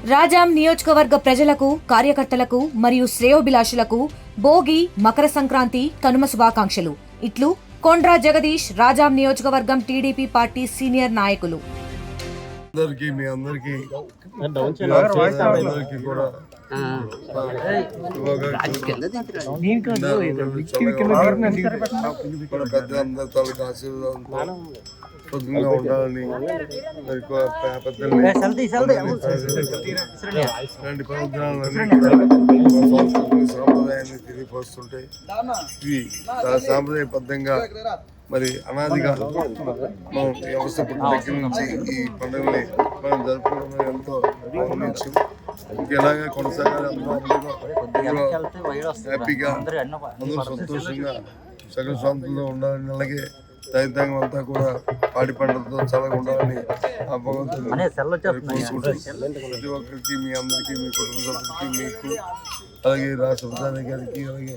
రాజాం నియోజకవర్గ ప్రజలకు, కార్యకర్తలకు మరియు శ్రేయోభిలాషులకు భోగి, మకర సంక్రాంతి, కనుమ శుభాకాంక్షలు. ఇట్లు కొండ్రా జగదీష్, రాజాం నియోజకవర్గం టీడీపీ పార్టీ సీనియర్ నాయకులు. పొద్దుగా ఉండాలని సాంప్రదాయాన్ని తెలియపరుస్తుంటాయి. ఇవి సాంప్రదాయబద్ధంగా మరి అనాదిగా మనం వ్యవస్థ దగ్గర నుంచి ఈ పండుగని మనం జరుపుకోవడం ఎంతో గమనించాం. ఇలాగే కొనసాగాలి. హ్యాపీగా అందరూ సంతోషంగా సకల శాంతులతో ఉండాలని, అలాగే రైతాంగం అంతా కూడా పాడి పంటలతో చల్లగా ఉండాలని ఆ భగవంతుడు ప్రతి ఒక్కరికి, మీ అందరికీ, మీ కుటుంబ సభ్యులకి, మీకు అలాగే రాష్ట్ర ప్రధాని గారికి, అలాగే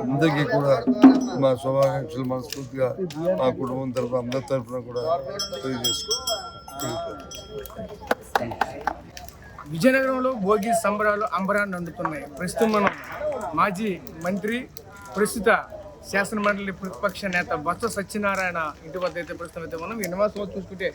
అందరికీ కూడా మా శుభాకాంక్షలు మనస్ఫూర్తిగా మా కుటుంబం తరఫున అందరి తరఫున కూడా తెలియజేసుకుంటాం. విజయనగరంలో భోగి సంబరాలు అంబరాన్ని అందుతున్నాయి. ప్రస్తుతం మనం మాజీ మంత్రి, ప్రస్తుత శాసనమండలి ప్రతిపక్ష నేత బొత్స సత్యనారాయణ ఇంటి వద్ద అయితే ప్రస్తుతం అయితే మనం ఈ నివాసంలో చూసుకుంటే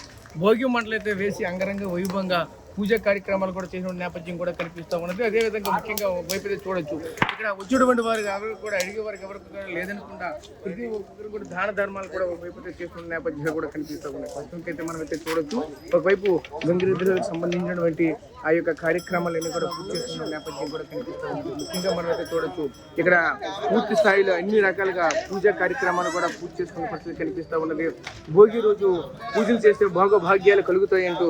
భోగి మంటలు అయితే వేసి అంగరంగ వైభవంగా పూజా కార్యక్రమాలు కూడా చేసిన నేపథ్యం కూడా కనిపిస్తూ ఉన్నది. అదేవిధంగా ముఖ్యంగా వైపు అయితే చూడొచ్చు, ఇక్కడ వచ్చినటువంటి వారికి ఎవరు కూడా అడిగే వారికి ఎవరికి కూడా లేదనకుండా ప్రతి ఒక్కరు కూడా దాన ధర్మాలు కూడా వైపు అయితే చేస్తున్న నేపథ్యం కూడా కనిపిస్తూ ఉన్నాయి. ప్రస్తుతానికైతే మనం అయితే చూడొచ్చు, ఒకవైపు గంగిరెద్దులకు సంబంధించినటువంటి ఆ యొక్క కార్యక్రమాలన్నీ కూడా పూర్తి చేస్తున్న నేపథ్యం కూడా కనిపిస్తూ ఉంది. ముఖ్యంగా మనం అయితే చూడొచ్చు, ఇక్కడ పూర్తి స్థాయిలో అన్ని రకాలుగా పూజా కార్యక్రమాలు కూడా పూర్తి చేసుకున్న పరిస్థితి కనిపిస్తూ ఉన్నది. భోగి రోజు పూజలు చేస్తే భాగ్యాలు కలుగుతాయంటూ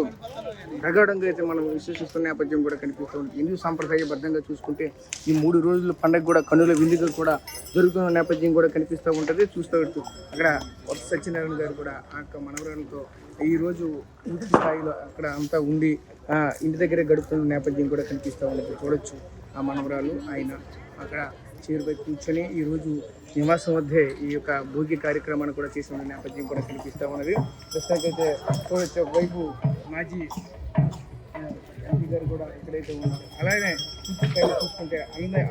ప్రగాఢంగా అయితే మనం విశ్వసిస్తున్న నేపథ్యం కూడా కనిపిస్తూ ఉంది. హిందూ సాంప్రదాయబద్ధంగా చూసుకుంటే ఈ 3 రోజుల పండుగ కూడా కన్నుల విందుగా కూడా జరుగుతున్న నేపథ్యం కూడా కనిపిస్తూ ఉంటుంది. చూస్తూ అక్కడ బొత్స సత్యనారాయణ గారు కూడా ఆ యొక్క మనవరాలతో ఈ రోజు పూర్తి స్థాయిలో అక్కడ అంతా ఉండి ఇంటి దగ్గరే గడుపుతున్న నేపథ్యం కూడా కనిపిస్తూ ఉన్నది. చూడొచ్చు, ఆ మనవరాలు ఆయన అక్కడ చీరపై కూర్చొని ఈరోజు నివాసం వద్దే ఈ యొక్క భోగి కార్యక్రమాన్ని కూడా చేసిన నేపథ్యం కూడా కనిపిస్తూ ఉన్నది. ప్రస్తుతానికైతే చూడొచ్చు, వైపు మాజీ ఎంపీ గారు కూడా ఇక్కడైతే ఉన్నారు. అలాగే పూర్తి చూసుకుంటే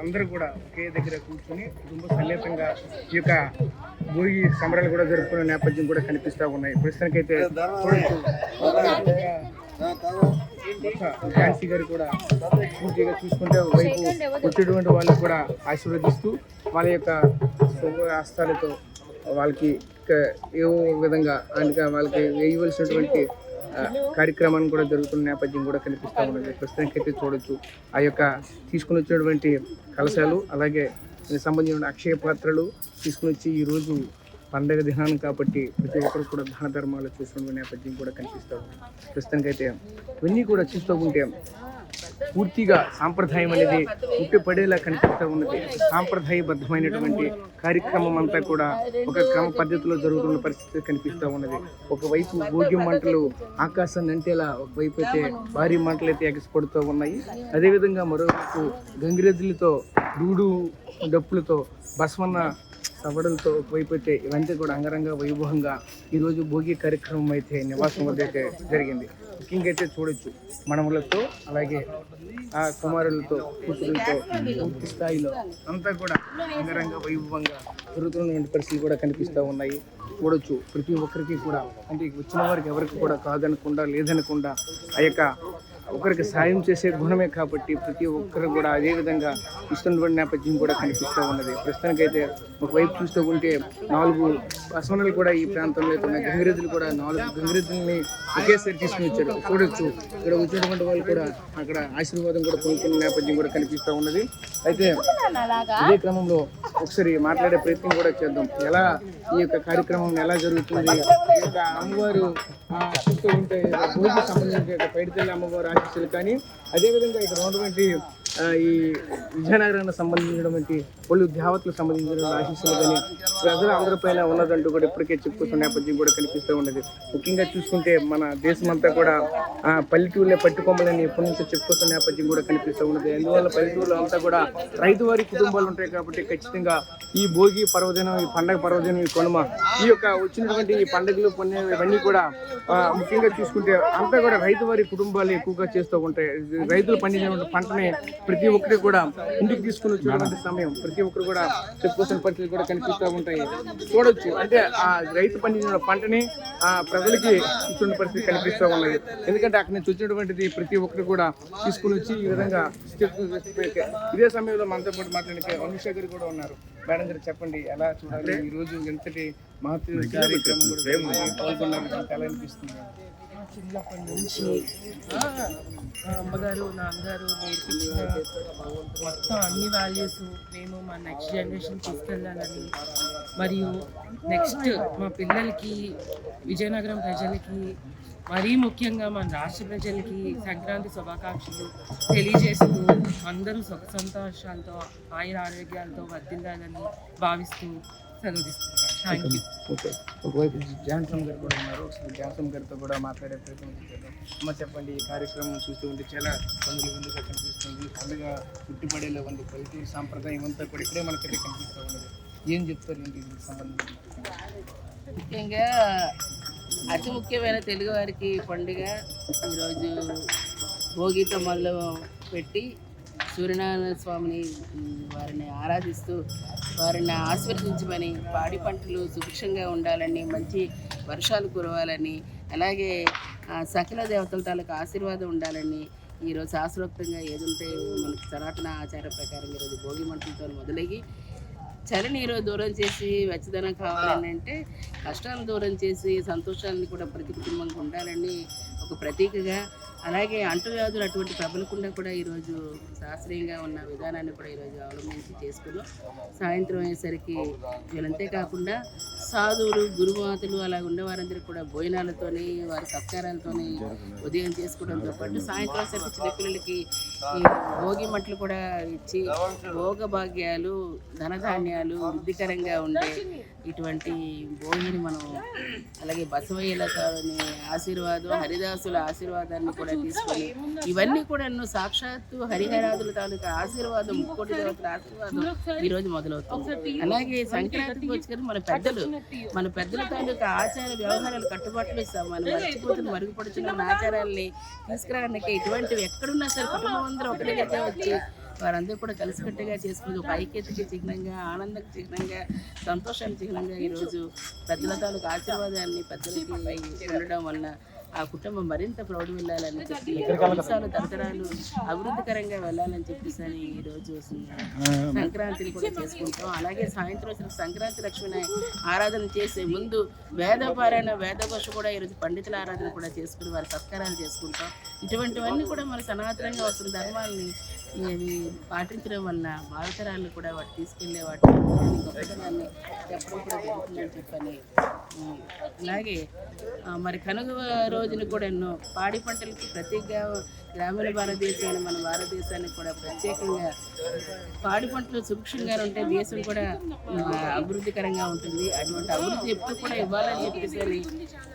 అందరూ కూడా ఒకే దగ్గర కూర్చొని కుటుంబ సమేతంగా ఈ యొక్క భోగి సంబరాలు కూడా జరుపుకునే నేపథ్యం కూడా కనిపిస్తూ ఉన్నాయి. ప్రస్తుతానికైతే చూడొచ్చు, ఝాన్సీ గారు కూడా పూర్తిగా చూసుకుంటే వైపు వచ్చేటువంటి వాళ్ళు కూడా ఆశీర్వదిస్తూ వాళ్ళ యొక్క హస్తాలతో వాళ్ళకి ఏవో విధంగా అంటే వాళ్ళకి వేయవలసినటువంటి కార్యక్రమాన్ని కూడా జరుగుతున్న నేపథ్యం కూడా కనిపిస్తూ ఉన్నది. ప్రస్తుతానికైతే చూడొచ్చు, ఆ యొక్క తీసుకుని వచ్చినటువంటి కలశాలు, అలాగే సంబంధించిన అక్షయ పాత్రలు తీసుకుని వచ్చి ఈరోజు పండగ దినాన్ని కాబట్టి ప్రతి ఒక్కరు కూడా దాన ధర్మాలు చూస్తున్న నేపథ్యం కూడా కనిపిస్తూ ఉంది. ప్రస్తుతానికైతే ఇవన్నీ కూడా చూస్తూ ఉంటే పూర్తిగా సాంప్రదాయం అనేది ఉట్టిపడేలా కనిపిస్తూ ఉన్నది. సాంప్రదాయబద్ధమైనటువంటి కార్యక్రమం అంతా కూడా ఒక క్రమ పద్ధతిలో జరుగుతున్న పరిస్థితి కనిపిస్తూ ఉన్నది. ఒకవైపు భోగి మంటలు ఆకాశాన్ని అంటేలా, ఒకవైపు అయితే భారీ మంటలు అయితే ఎగసిపడుతూ ఉన్నాయి. అదేవిధంగా మరోవైపు గంగిరెద్దులతో, డూడు డప్పులతో, బసవన్న సవడలతో ఒకవైపు అయితే ఇవంతా కూడా అంగరంగ వైభవంగా ఈరోజు భోగి కార్యక్రమం అయితే నివాసం వద్ద అయితే జరిగింది. ముఖ్యంగా అయితే చూడొచ్చు, మనములతో అలాగే ఆ కుమారులతో, కూతురులతో పూర్తి స్థాయిలో అంతా కూడా అంగరంగ వైభవంగా జరుగుతున్నటువంటి పరిస్థితులు కూడా కనిపిస్తూ ఉన్నాయి. చూడొచ్చు, ప్రతి ఒక్కరికి కూడా అంటే వచ్చిన వారికి ఎవరికి కూడా కాదనకుండా, లేదనకుండా ఆ యొక్క ఒకరికి సాయం చేసే గుణమే కాబట్టి ప్రతి ఒక్కరు కూడా అదే విధంగా ఇస్తున్నటువంటి నేపథ్యం కూడా కనిపిస్తూ ఉన్నది. ప్రస్తుతానికైతే ఒకవైపు చూస్తూ ఉంటే 4 బసవనలు కూడా ఈ ప్రాంతంలో అయితే ఉన్నాయి. గంగిరెద్దులు కూడా 4 గంగిరెద్దుల్ని ఒకేసారి తీసుకుని వచ్చారు. చూడొచ్చు, ఇక్కడ వచ్చినటువంటి వాళ్ళు కూడా అక్కడ ఆశీర్వాదం కూడా పొందుతున్న నేపథ్యం కూడా కనిపిస్తూ ఉన్నది. అయితే ఇదే క్రమంలో ఒకసారి మాట్లాడే ప్రయత్నం కూడా చేద్దాం. ఎలా ఈ యొక్క కార్యక్రమం ఎలా జరుగుతుంది, ఈ యొక్క అమ్మవారు చూస్తూ ఉంటే భోగికి సంబంధించిన పైడితల్లి అమ్మవారు ఆశీస్సులు కానీ, అదేవిధంగా ఇక్కడ ఉన్నటువంటి ఈ విజయనగరానికి సంబంధించినటువంటి పలు దేవతలకు సంబంధించిన ఆశీస్సులు కానీ ప్రజలు అందరిపైన ఉన్నదంటూ కూడా ఇప్పటికే చెప్పుకున్న నేపథ్యం కూడా కనిపిస్తూ ఉన్నది. ముఖ్యంగా చూసుకుంటే మన దేశమంతా కూడా పల్లెటూళ్ళే పట్టుకోమలని ఎప్పటి నుంచో చెప్పుకున్న నేపథ్యం కూడా కనిపిస్తూ ఉన్నది. అందువల్ల పల్లెటూరులో అంతా కూడా రైతువారి కుటుంబాలు ఉంటాయి కాబట్టి ఖచ్చితంగా ఈ భోగి పర్వదినం, ఈ పండగ పర్వదినం, ఈ కనుమ, ఈ యొక్క వచ్చినటువంటి ఈ పండుగలు ఇవన్నీ కూడా ముఖ్యంగా చూసుకుంటే అంతా కూడా రైతువారి కుటుంబాలు ఎక్కువగా చేస్తూ ఉంటాయి. రైతులు పండించినటువంటి పంటని ప్రతి ఒక్కరి కూడా ఇంటికి తీసుకుని వచ్చేటువంటి సమయం ప్రతి ఒక్కరు కూడా చెప్పుకోవాల్సిన పరిస్థితులు కూడా కనిపిస్తూ ఉంటాయి. చూడొచ్చు అంటే ఆ రైతు పండించిన పంటని ప్రజలకి ఇచ్చిన పరిస్థితి కనిపిస్తూ ఉన్నది. ఎందుకంటే అక్కడి నుంచి వచ్చినటువంటిది ప్రతి ఒక్కరు కూడా తీసుకుని వచ్చి ఈ విధంగా ఇదే సమయంలో మనతో పాటు మాట్లాడితే అమిత్ షా గారు కూడా ఉన్నారు. మేడం గారు చెప్పండి, ఎలా చూడాలి ఈ రోజు ఎంతటి మహత్వ కార్యక్రమం కూడా పాల్గొన్నారు, ఎలా అనిపిస్తుంది? చిన్నప్పటి నుంచి మా అమ్మగారు నాన్నగారు నేర్పించిన మొత్తం అన్ని వాల్యూస్ మేము మా నెక్స్ట్ జనరేషన్ తీసుకెళ్ళాలని, మరియు నెక్స్ట్ మా పిల్లలకి, విజయనగరం ప్రజలకి, మరీ ముఖ్యంగా మన రాష్ట్ర ప్రజలకి సంక్రాంతి శుభాకాంక్షలు తెలియజేస్తూ అందరూ సుఖ సంతోషాలతో ఆయుర ఆరోగ్యాలతో వర్ధిల్లాలని భావిస్తూ సెలవుదిస్తున్నాను. Thank you. ఓకే, ఒకవైపు జాన్సన్ గారు కూడా ఉన్నారు. జాన్సన్ గారితో కూడా మాట్లాడే ప్రయత్నం చేద్దాం. అమ్మ చెప్పండి, ఈ కార్యక్రమం చూస్తూ ఉంటే చాలా పండుగ కనిపిస్తుంది. పండుగ పుట్టిపడేలా ఉంది. పల్లెటూరు సాంప్రదాయం అంతా కూడా ఇక్కడే మనకైతే కనిపిస్తూ ఉన్నది. ఏం చెప్తారు ఏంటి దీనికి సంబంధించి? ముఖ్యంగా అతి ముఖ్యమైన తెలుగు వారికి పండుగ ఈరోజు భోగితో మొదలు పెట్టి సూర్యనారాయణ స్వామిని వారిని ఆరాధిస్తూ వారిని ఆశీర్వదించమని, పాడి పంటలు సుభిక్షంగా ఉండాలని, మంచి వర్షాలు కురవాలని, అలాగే సకల దేవతల తాలూకు ఆశీర్వాదం ఉండాలని ఈరోజు శాస్త్రోక్తంగా ఏదుంటే మనకి సనాతన ఆచార ప్రకారం ఈరోజు భోగి మంటలతో మొదలయ్యి చలిని ఈరోజు దూరం చేసి వెచ్చదనం కావాలని అంటే కష్టాలను దూరం చేసి సంతోషాలను కూడా ప్రతి కుటుంబంకి ఉండాలని ఒక ప్రతీకగా, అలాగే అంటువ్యాధులు అటువంటి ప్రబలకుండా కూడా ఈరోజు శాస్త్రీయంగా ఉన్న విధానాన్ని కూడా ఈరోజు అవలంబించి చేసుకున్నాం. సాయంత్రం అయ్యేసరికి వీళ్ళంతే కాకుండా సాధువులు, గురుమాతలు అలా ఉన్నవారందరూ కూడా భోజనాలతోని, వారి సత్కారాలతోని ఉదయం చేసుకోవడంతో పాటు సాయంత్రం వచ్చేసరికి చిన్నపిల్లలకి ఈ భోగి మంటలు కూడా ఇచ్చి భోగ భాగ్యాలు, ధనధాన్యాలు వృద్ధికరంగా ఉండే ఇటువంటి భోగిని మనం, అలాగే బసవయ్యలతోని ఆశీర్వాదం, హరిదాసుల ఆశీర్వాదాన్ని కూడా తీసుకొని ఇవన్నీ కూడా సాక్షాత్తు హరిహరాదుల తాలూకా ఆశీర్వాదం, ముక్కోటి దేవతల ఆశీర్వాదం ఈరోజు మొదలవుతుంది. అలాగే సంక్రాంతికి వచ్చి మన పెద్దల తాలూకా ఆచార వ్యవహారాలు, కట్టుబాట్లు మన మర్చిపోతున్న మరుగుపడుతున్న ఆచారాలని తీసుకురావడానికి ఇటువంటివి ఎక్కడున్నా సరే కుటుంబం అందరూ ఒక దగ్గరగా వచ్చి వారందరూ కూడా కలిసికట్టుగా చేసుకుని ఒక ఐక్యతకి చిహ్నంగా, ఆనందకి చిహ్నంగా, సంతోషానికి చిహ్నంగా ఈరోజు పెద్దల తాలూకు ఆశీర్వాదాన్ని పెద్దలకి ఉండడం వల్ల ఆ కుటుంబం మరింత ప్రౌఢ వెళ్ళాలని చెప్పి, వంశాలు తరతరాలు అభివృద్ధికరంగా వెళ్ళాలని చెప్పేసి అని ఈరోజు సంక్రాంతిని కూడా చేసుకుంటాం. అలాగే సాయంత్రం వచ్చిన సంక్రాంతి లక్ష్మిని ఆరాధన చేసే ముందు వేదపారాయణ, వేదభాష కూడా ఈరోజు పండితుల ఆరాధన కూడా చేసుకుని వారి సత్కారాలు చేసుకుంటాం. ఇటువంటివన్నీ కూడా మన సనాతనంగా వస్తున్న ధర్మాలని ఇవి పాటించడం వల్ల భావితరాలను కూడా వాటి తీసుకెళ్లే వాటి గొప్పతనాన్ని చెప్పడం కూడా జరుగుతుందని చెప్పని, అలాగే మరి కనుగ రోజున కూడా ఎన్నో పాడి పంటలకి ప్రత్యేకంగా గ్రామీణ భారతదేశాన్ని, మన భారతదేశానికి కూడా ప్రత్యేకంగా పాడి పంటలు సుభిక్షంగా ఉంటే దేశం కూడా అభివృద్ధికరంగా ఉంటుంది. అటువంటి అభివృద్ధి ఎప్పుడు కూడా ఇవ్వాలని చెప్పేసి,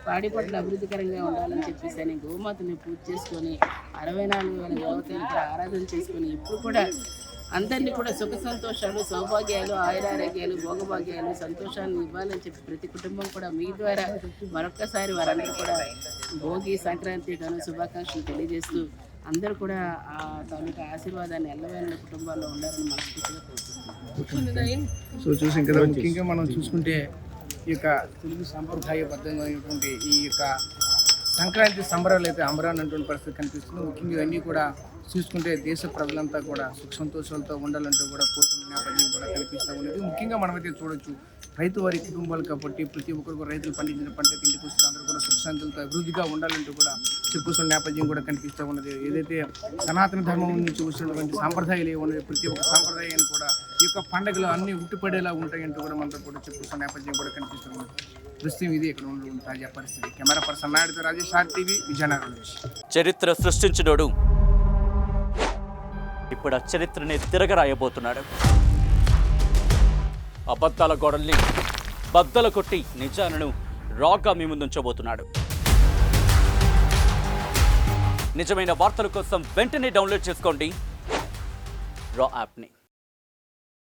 పాడి పంటలు అభివృద్ధికరంగా ఉండాలని చెప్పేసి గోమాతని పూజ చేసుకొని 64,000 దేవతలను కూడా ఆరాధన చేసుకొని ఇప్పుడు కూడా అందరినీ కూడా సుఖ సంతోషాలు, సౌభాగ్యాలు, ఆయురారోగ్యాలు, భోగభాగ్యాలు, సంతోషాలను ఇవ్వాలని చెప్పి ప్రతి కుటుంబం కూడా మీ ద్వారా మరొక్కసారి వారందరూ కూడా భోగి, సంక్రాంతి గాను శుభాకాంక్షలు తెలియజేస్తూ అందరూ కూడా ఆ తాలూకా ఆశీర్వాదాన్ని ఎల్లవేళ కుటుంబాల్లో ఉండాలని మనస్ఫూర్తిగా కోరుకుంటున్నాం. సో చూసాం కదా, ముఖ్యంగా మనం చూసుకుంటే ఈ యొక్క తెలుగు సాంప్రదాయబద్ధంగా ఉన్నటువంటి ఈ యొక్క సంక్రాంతి సంబరాలు అయితే అమరానటువంటి పరిస్థితి కనిపిస్తుంది. ముఖ్యంగా ఇవన్నీ కూడా చూసుకుంటే దేశ ప్రజలంతా కూడా సుఖ సంతోషాలతో ఉండాలంటూ కూడా కోరుకునే నేపథ్యం కూడా కనిపిస్తూ ఉన్నది. ముఖ్యంగా మనమైతే చూడొచ్చు, రైతు వారి కుటుంబాలు కాబట్టి ప్రతి ఒక్కరు రైతులు పండించిన పంట ఇంటికి వస్తున్న అందరూ కూడా సుఖ శాంతులతో అభివృద్ధిగా ఉండాలంటూ కూడా చెప్పుకున్న నేపథ్యం కూడా కనిపిస్తూ ఉన్నది. ఏదైతే సనాతన ధర్మం నుంచి వచ్చినటువంటి సాంప్రదాయాలు ఏమన్నది, ప్రతి ఒక్క సాంప్రదాయాన్ని కూడా ఈ యొక్క పండుగలు అన్నీ ఉట్టిపడేలా ఉంటాయంటూ కూడా మనతో కూడా చెప్పుకున్న నేపథ్యం కూడా కనిపిస్తూ ఉన్నది. ప్రస్తుతం ఇది ఇక్కడ ఉన్న తాజా పరిస్థితి. కెమెరా పర్సన్ నాయుడుతో రాజేష్, RTV, విజయనగరం నుంచి. చరిత్ర సృష్టించినోడు ఇప్పుడు ఆ చరిత్రనే తిరగరాయబోతున్నాడు. అబద్ధాల గోడల్ని బద్దలు కొట్టి నిజాలను రాగా మీ ముందుంచబోతున్నాడు. నిజమైన వార్తల కోసం వెంటనే డౌన్లోడ్ చేసుకోండి రా యాప్ని.